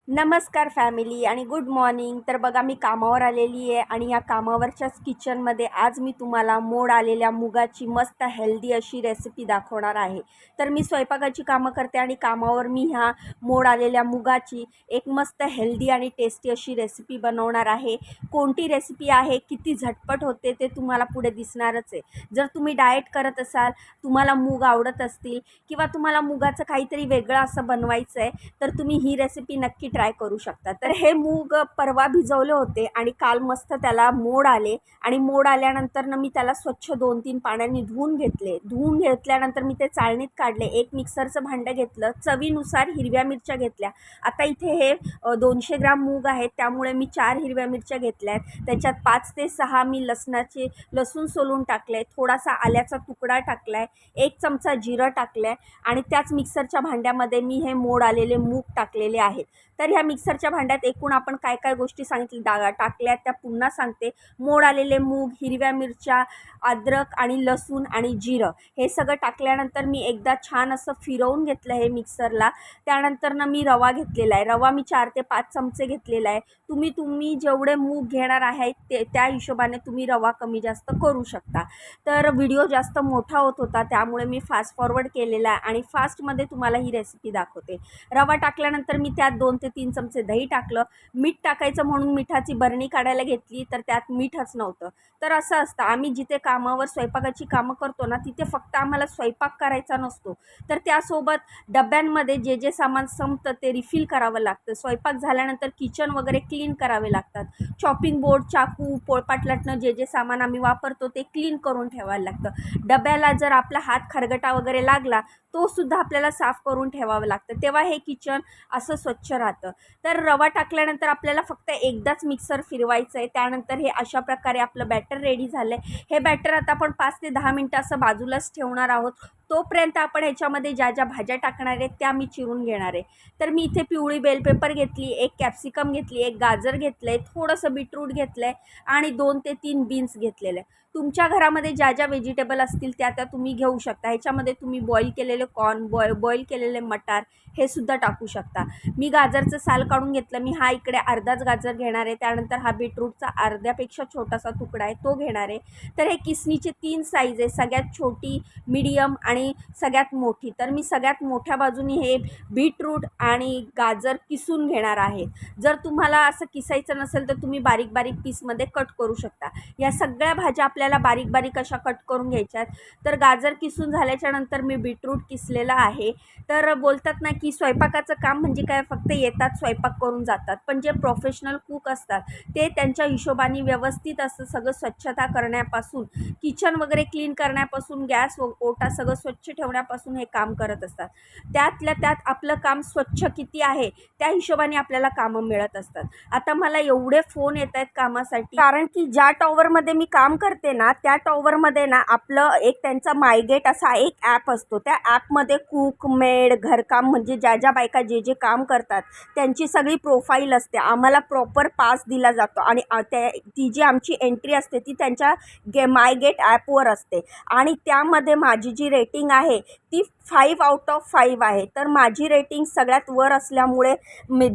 नमस्कार फॅमिली आणि good morning. तर बघा मी कामावर आलेली आहे आणि या कामावरच्याच किचनमध्ये आज मी तुम्हाला मोड आलेल्या मुगाची मस्त हेल्दी अशी रेसिपी दाखवणार आहे. तर मी स्वयंपाकाची कामं करते आणि कामावर मी ह्या मोड आलेल्या मुगाची एक मस्त हेल्दी आणि टेस्टी अशी रेसिपी बनवणार आहे. कोणती रेसिपी आहे, किती झटपट होते ते तुम्हाला पुढे दिसणारच आहे. जर तुम्ही डाएट करत असाल, तुम्हाला मूग आवडत असतील किंवा तुम्हाला मुगाचं काहीतरी वेगळं असं बनवायचं आहे, तर तुम्ही ही रेसिपी नक्की ट्राय करू शकता. तर हे मूग परवा भिजवले होते आणि काल मस्त त्याला मोड आले आणि मोड आल्यानंतर मी त्याला स्वच्छ 2-3 पाण्याने धुवून घेतले. धुवून घेतल्यानंतर मी ते चाळणीत काढले. एक मिक्सरचं भांडं घेतलं, चवीनुसार हिरव्या मिरच्या घेतल्या. आता इथे हे 200 ग्राम मूग आहेत, त्यामुळे मी 4 हिरव्या मिरच्या घेतल्या आहेत. त्याच्यात 5 ते 6 मी लसूण सोलून टाकले, थोडासा आल्याचा तुकडा टाकला आहे, 1 चमचा जिरं टाकलं आहे आणि त्याच मिक्सरच्या भांड्यामध्ये मी हे मोड आलेले मूग टाकलेले आहेत. तर ह्या मिक्सरच्या भांड्यात एकूण आपण काय काय गोष्टी टाकल्या त्या पुन्हा सांगते. मोड आलेले मूग, हिरव्या मिरच्या, अद्रक आणि लसूण आणि जिरं हे सगळं टाकल्यानंतर मी एकदा छान असं फिरवून घेतलं हे मिक्सरला. त्यानंतर मी रवा घेतलेला आहे. रवा मी 4 ते 5 चमचे घेतलेला आहे. तुम्ही जेवढे मूग घेणार आहेत त्या हिशोबाने तुम्ही रवा कमी जास्त करू शकता. तर व्हिडिओ जास्त मोठा होत होता, त्यामुळे मी फास्ट फॉरवर्ड केलेला आहे आणि फास्टमध्ये तुम्हाला ही रेसिपी दाखवते. रवा टाकल्यानंतर मी त्यात 2 ते 3 चमचे दही टाकलं. मीठ टाकायचं म्हणून मिठाची बरणी काढायला घेतली, तर त्यात मीठच नव्हतं. तर असं असतं, आम्ही जिथे कामावर स्वयंपाकाची कामं करतो ना, तिथे फक्त आम्हाला स्वयंपाक करायचा नसतो, तर त्यासोबत डब्यांमध्ये जे जे सामान संपतं ते रिफिल करावं लागतं. स्वयंपाक झाल्यानंतर किचन वगैरे क्लीन करावे लागतात. चॉपिंग बोर्ड, चाकू, पोळपाट लाटणं जे जे सामान आम्ही वापरतो ते क्लीन करून ठेवायला लागतं. डब्याला जर आपला हात खरगटा वगैरे लागला, तो सुद्धा आपल्याला साफ करून ठेवावं लागतं, तेव्हा हे किचन असं स्वच्छ राहतं. तर रवा टाकल्यानंतर आपल्याला फक्त एकदाच मिक्सर फिरवायचं आहे. त्यानंतर हे अशा प्रकारे आपलं बॅटर रेडी झालं आहे. हे बॅटर आता आपण 5 ते 10 मिनटं असं बाजूलाच ठेवणार आहोत. तोपर्यंत आपण ह्याच्यामध्ये ज्या ज्या भाज्या टाकणार आहेत त्या मी चिरून घेणार आहे. तर मी इथे पिवळी बेल पेपर घेतली, 1 कॅप्सिकम घेतली, 1 गाजर घेतलं आहे, थोडंसं बीटरूट घेतलं आहे आणि 2 ते 3 बीन्स घेतलेले आहे. तुमच्या घरामध्ये ज्या ज्या व्हेजिटेबल असतील त्या तुम्ही घेऊ शकता. ह्याच्यामध्ये तुम्ही बॉईल केलेले कॉर्न, बॉईल केलेले मटार हे सुद्धा टाकू शकता. मी गाजरचं साल काढून घेतलं. मी हा इकडे अर्धाच गाजर घेणार आहे. त्यानंतर हा बीटरूटचा अर्ध्यापेक्षा छोटासा तुकडा आहे तो घेणार आहे. तर हे किसनीचे 3 साईज आहे, सगळ्यात छोटी, मीडियम आणि सगळ्यात मोठी. तर मी सगळ्यात मोठ्या बाजूनी हे बीटरूट आणि गाजर किसून घेणार आहे. जर तुम्हाला असं किसायचं नसेल तर तुम्ही बारीक बारीक पीसमध्ये कट करू शकता. या सगळ्या भाज्या आपल्याला बारीक बारीक अशा कट करून घ्यायच्यात. तर गाजर किसून झाल्याच्या नंतर मी बीटरूट किसलेलं आहे. तर बोलतात ना की स्वयंपाकाचं काम म्हणजे काय, फक्त येतात स्वयंपाक करून जातात, पण जे प्रोफेशनल कुक असतात ते त्यांच्या हिशोबाने व्यवस्थित असं सगळं स्वच्छता करण्यापासून, किचन वगैरे क्लीन करण्यापासून, गॅस ओटा सगळं स्वच्छ ठेवण्यापासून हे काम करत असतात. त्यातल्या त्यात आपलं काम स्वच्छ किती आहे त्या हिशोबाने आपल्याला कामं मिळत असतात. आता मला एवढे फोन येत आहेत कामासाठी, कारण की ज्या टॉवरमध्ये मी काम करते ना त्या टॉवरमध्ये ना आपलं एक त्यांचा मायगेट असा एक ॲप असतो. त्या ॲपमध्ये कुक, मेड, घरकाम म्हणजे ज्या ज्या बायका जे जे काम करतात त्यांची सगळी प्रोफाईल असते. आम्हाला प्रॉपर पास दिला जातो आणि ती जी आमची एंट्री असते ती त्यांच्या मायगेट ॲपवर असते आणि त्यामध्ये माझी जी रेटिंग आहे ती 5 आउट ऑफ 5 आहे. तर माझी रेटिंग सगळ्यात वर असल्यामुळे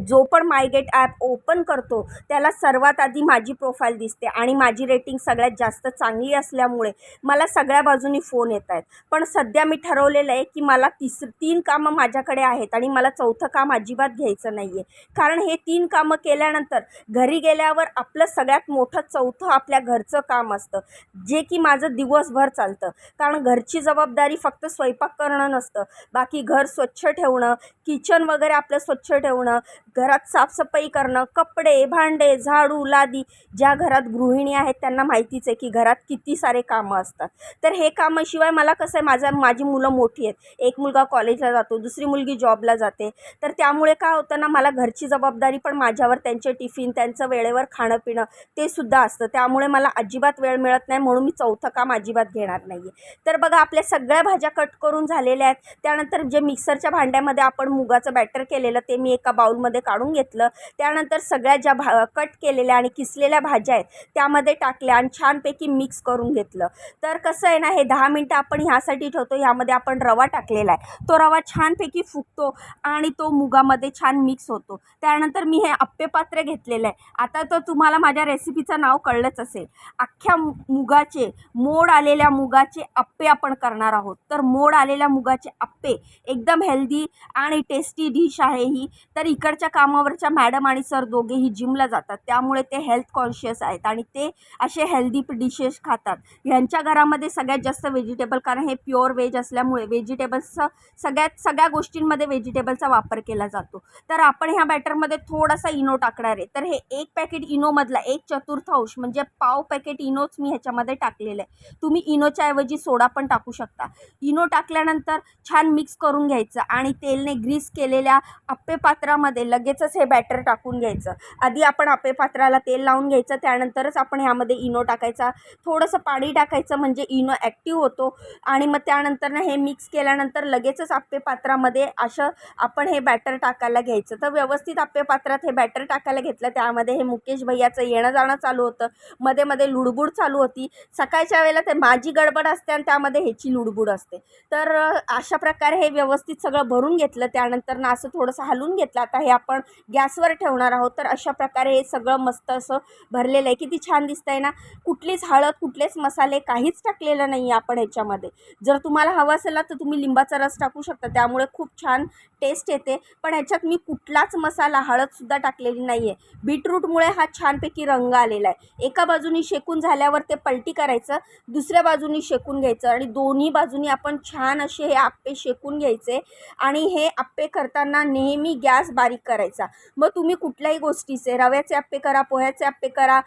जो पण मायगेट ॲप ओपन करतो त्याला सर्वात आधी माझी प्रोफाईल दिसते आणि माझी रेटिंग सगळ्यात जास्त चांगली असल्यामुळे मला सगळ्या बाजूनी फोन येत आहेत. पण सध्या मी ठरवलेलं आहे की मला 3 कामं माझ्याकडे आहेत आणि मला 4थं काम अजिबात घ्यायचं नाही आहे. कारण हे 3 कामं केल्यानंतर घरी गेल्यावर आपलं सगळ्यात मोठं 4थं आपल्या घरचं काम असतं, जे की माझं दिवसभर चालतं. कारण घरची जबाबदारी फक्त स्वयंपाक करणं नसतं, बाकी घर स्वच्छ ठेवणं, किचन वगैरे आपलं स्वच्छ ठेवणं, घरात साफसफाई करणं, कपडे, भांडे, झाडू, लादी. ज्या घरात गृहिणी आहेत त्यांना माहितीच आहे की घरात किती सारे कामं असतात. तर हे कामाशिवाय मला कसं आहे, माझी मुलं मोठी आहेत. एक मुलगा कॉलेजला जातो, दुसरी मुलगी जॉबला जाते. तर त्यामुळे काय होतं ना, मला घरची जबाबदारी पण माझ्यावर, त्यांचे टिफिन, त्यांचं वेळेवर खाणं पिणं ते सुद्धा असतं. त्यामुळे मला अजिबात वेळ मिळत नाही, म्हणून मी 4थं काम अजिबात घेणार नाही आहे. तर बघा आपल्या सगळ्या भाज्या भाज्या कट करून झालेल्या आहेत. त्यानंतर जे मिक्सरच्या भांड्यामध्ये आपण मुगाचं बॅटर केलेलं ते मी एका बाउलमध्ये काढून घेतलं. त्यानंतर सगळ्या ज्या कट केलेल्या आणि किसलेल्या भाज्या आहेत त्यामध्ये टाकल्या आणि छानपैकी मिक्स करून घेतलं. तर कसं आहे ना, हे 10 मिनटं आपण ह्यासाठी ठेवतो. ह्यामध्ये आपण रवा टाकलेला आहे. तो रवा छानपैकी फुगतो आणि तो मुगामध्ये छान मिक्स होतो. त्यानंतर मी हे आप्पे पात्र घेतलेलं आहे. आता तर तुम्हाला माझ्या रेसिपीचं नाव कळलंच असेल. अख्ख्या मुगाचे, मोड आलेल्या मुगाचे आप्पे आपण करणार आहोत. तर मोड आलेल्या मुगाचे आप्पे एकदम हेल्दी आणि टेस्टी डिश आहे ही. तर इकडच्या कामावरच्या मॅडम आणि सर दोघेही जिमला जातात, त्यामुळे ते हेल्थ कॉन्शियस आहेत आणि ते असे हेल्दी डिशेस खातात. ह्यांच्या घरामध्ये सगळ्यात जास्त व्हेजिटेबल, कारण हे प्युअर व्हेज असल्यामुळे व्हेजिटेबल्सचं सगळ्या गोष्टींमध्ये व्हेजिटेबलचा वापर केला जातो. तर आपण ह्या बॅटरमध्ये थोडासा इनो टाकणार आहे. तर हे 1 पॅकेट इनोमधला 1/4 म्हणजे पाव पॅकेट इनोच मी ह्याच्यामध्ये टाकलेलं आहे. तुम्ही इनोच्या ऐवजी सोडा पण टाकू शकता. इनो टाकल्यानंतर छान मिक्स करून घ्यायचं आणि तेलने ग्रीस केलेल्या आप्पे पात्रामध्ये लगेचच हे बॅटर टाकून घ्यायचं. आधी आपण आप्पे पात्राला तेल लावून घ्यायचं, त्यानंतरच आपण ह्यामध्ये इनो टाकायचा. थोडंसं पाणी टाकायचं म्हणजे इनो ॲक्टिव्ह होतो आणि मग त्यानंतर हे मिक्स केल्यानंतर लगेचच आप्पे पात्रामध्ये असं आपण हे बॅटर टाकायला घ्यायचं. तर व्यवस्थित आप्पे पात्रात हे बॅटर टाकायला घेतलं. त्यामध्ये हे मुकेश भैयाचं येणं जाणं चालू होतं. मध्ये मध्ये लुडबुड चालू होती. सकाळच्या वेळेला ते माझी गडबड असते आणि त्यामध्ये ह्याची लुडबुड असते. तर अशा प्रकारे हे व्यवस्थित सगळं भरून घेतलं. त्यानंतर ना असं थोडंसं हलवून घेतलं. आता हे आपण गॅसवर ठेवणार आहोत. तर अशा प्रकारे हे सगळं मस्त असं भरलेलं आहे. किती छान दिसतंय ना. कुठलीच हळद, कुठलेच मसाले काहीच टाकलेलं नाही आहे आपण ह्याच्यामध्ये. जर तुम्हाला हवं असेल ना तर तुम्ही लिंबाचा रस टाकू शकता, त्यामुळे खूप छान टेस्ट येते. पण ह्याच्यात मी कुठलाच मसाला, हळदसुद्धा टाकलेली नाही आहे. बीटरूटमुळे हा छानपैकी रंग आलेला आहे. एका बाजूनी शेकून झाल्यावर ते पलटी करायचं, दुसऱ्या बाजूनी शेकून घ्यायचं आणि दोन्ही बाजूनी आपण छान असे हे आप्पे शेकून घ्यायचे. आणि हे आप्पे करताना नेहमी गॅस बारीक करायचा. मग तुम्ही कुठल्याही गोष्टीचे, रव्याचे आप्पे करा, पोह्याचे आप्पे करा,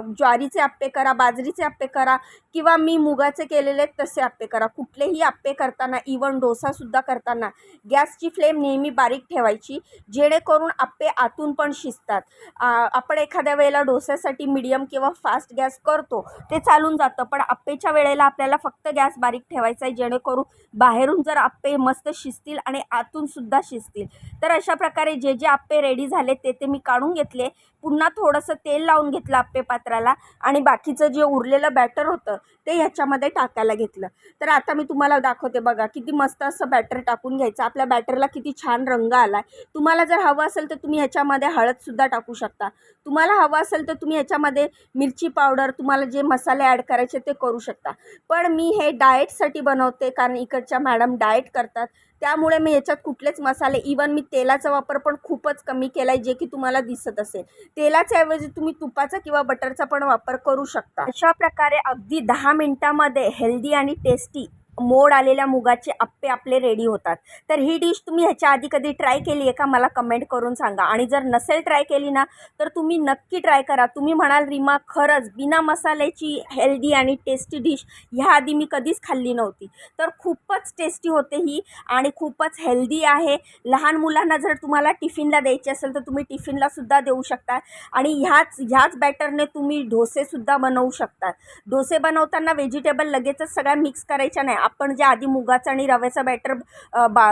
ज्वारीचे आप्पे करा, बाजरीचे आप्पे करा किंवा मी मुगाचे केलेले तसे आप्पे करा. कुठलेही आप्पे करताना, इवन डोसासुद्धा करताना गॅसची फ्लेम नेहमी बारीक ठेवायची, जेणेकरून आप्पे आतून पण शिजतात. आपण एखाद्या वेळेला डोस्यासाठी मीडियम किंवा फास्ट गॅस करतो, ते चालून जातं. पण आप्पेच्या वेळेला आपल्याला फक्त गॅस बारीक ठेवायचा आहे, जेणेकरून बाहेरून जर आप्पे मस्त शिजतील आणि आतूनसुद्धा शिजतील. तर अशा प्रकारे जे जे आप्पे रेडी झाले ते मी काढून घेतले. पुन्हा थोडंसं तेल लावून घेतलं आप्पे पात्राला आणि बाकीचं जे उरलेलं बॅटर होतं ते ह्याच्यामध्ये टाकायला घेतलं. तर आता मी तुम्हाला दाखवते बघा, किती मस्त असं बॅटर टाकून घ्यायचं. आपल्या बॅटरला किती छान रंग आला आहे. तुम्हाला जर हवं असेल तर तुम्ही ह्याच्यामध्ये हळदसुद्धा टाकू शकता. तुम्हाला हवं असेल तर तुम्ही ह्याच्यामध्ये मिरची पावडर, तुम्हाला जे मसाले ॲड करायचे ते करू शकता. पण मी हे डाएटसाठी बनवते, कारण इकडच्या मॅडम डाएट करतात, त्यामुळे मी ह्याच्यात कुठलेच मसाले, इवन मी तेलाचा वापर पण खूपच कमी केला आहे, जे की तुम्हाला दिसत असेल. तेलाच्या ऐवजी तुम्ही तुपाचा किंवा बटरचा पण वापर करू शकता. अशा प्रकारे अगदी 10 मिनटामध्ये हेल्दी आणि टेस्टी मोड आलेल्या मुगाचे आप्पे आपले रेडी होतात. तर ही डिश तुम्ही ह्याच्या आधी कधी ट्राय केली आहे का, मला कमेंट करून सांगा. आणि जर नसेल ट्राय केली ना तर तुम्ही नक्की ट्राय करा. तुम्ही म्हणाल रीमा खरंच बिना मसाल्याची हेल्दी आणि टेस्टी डिश ह्याआधी मी कधीच खाल्ली नव्हती. तर खूपच टेस्टी होते ही आणि खूपच हेल्दी आहे. लहान मुलांना जर तुम्हाला टिफिनला द्यायची असेल तर तुम्ही टिफिनलासुद्धा देऊ शकता. आणि ह्याच बॅटरने तुम्ही डोसेसुद्धा बनवू शकता. डोसे बनवताना व्हेजिटेबल लगेचच सगळ्या मिक्स करायच्या नाही. आपण जे आधी मुगाचं आणि रव्याचं बॅटर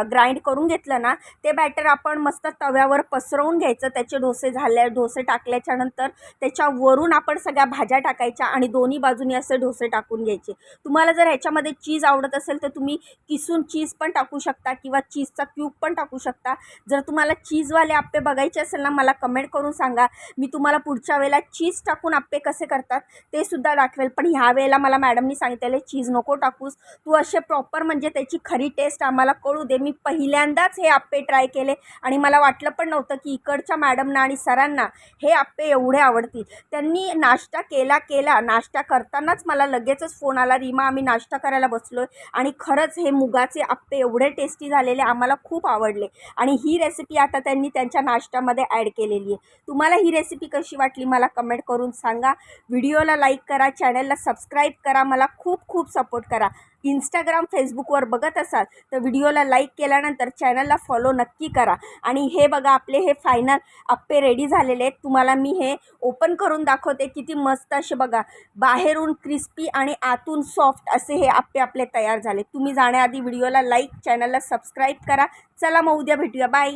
ग्राइंड करून घेतलं ना, ते बॅटर आपण मस्त तव्यावर पसरवून घ्यायचं. त्याचे डोसे टाकल्याच्या नंतर त्याच्यावरून आपण सगळ्या भाज्या टाकायच्या आणि दोन्ही बाजूनी असे डोसे टाकून घ्यायचे. तुम्हाला जर ह्याच्यामध्ये चीज आवडत असेल तर तुम्ही किसून चीज पण टाकू शकता किंवा चीजचा क्यूब पण टाकू शकता. जर तुम्हाला चीजवाले आप्पे बघायचे असेल ना, मला कमेंट करून सांगा. मी तुम्हाला पुढच्या वेळेला चीज टाकून आप्पे कसे करतात ते सुद्धा दाखवेल. पण ह्या वेळेला मला मॅडमनी सांगितलेलं चीज नको टाकूस, तू असे प्रॉपर म्हणजे त्याची खरी टेस्ट आम्हाला कळू दे. मी पहिल्यांदाच हे आप्पे ट्राय केले आणि मला वाटलं पण नव्हतं की इकडच्या मॅडमना आणि सरांना हे आप्पे एवढे आवडतील. त्यांनी नाश्ता केला नाश्ता करतानाच मला लगेचच फोन आला, रीमा आम्ही नाश्ता करायला बसलो आहे आणि खरंच हे मुगाचे आप्पे एवढे टेस्टी झालेले, आम्हाला खूप आवडले. आणि ही रेसिपी आता त्यांनी त्यांच्या नाश्त्यामध्ये ॲड केलेली आहे. तुम्हाला ही रेसिपी कशी वाटली मला कमेंट करून सांगा. व्हिडिओला लाईक करा, चॅनलला सबस्क्राईब करा, मला खूप खूप सपोर्ट करा. इंस्टाग्राम फेसबुकवर बघत असाल तर व्हिडिओला लाईक केल्यानंतर चॅनलला फॉलो नक्की करा. आणि हे बघा आपले हे फायनल अप्पे रेडी झालेले आहेत. तुम्हाला मी हे ओपन करून दाखवते. किती मस्त असे बघा, बाहेरून क्रिस्पी आणि आतून सॉफ्ट असे हे अप्पे आपले तयार झाले. तुम्ही जाण्याआधी व्हिडिओला लाईक, चॅनलला सबस्क्राईब करा. चला मग उद्या भेटूया. बाय.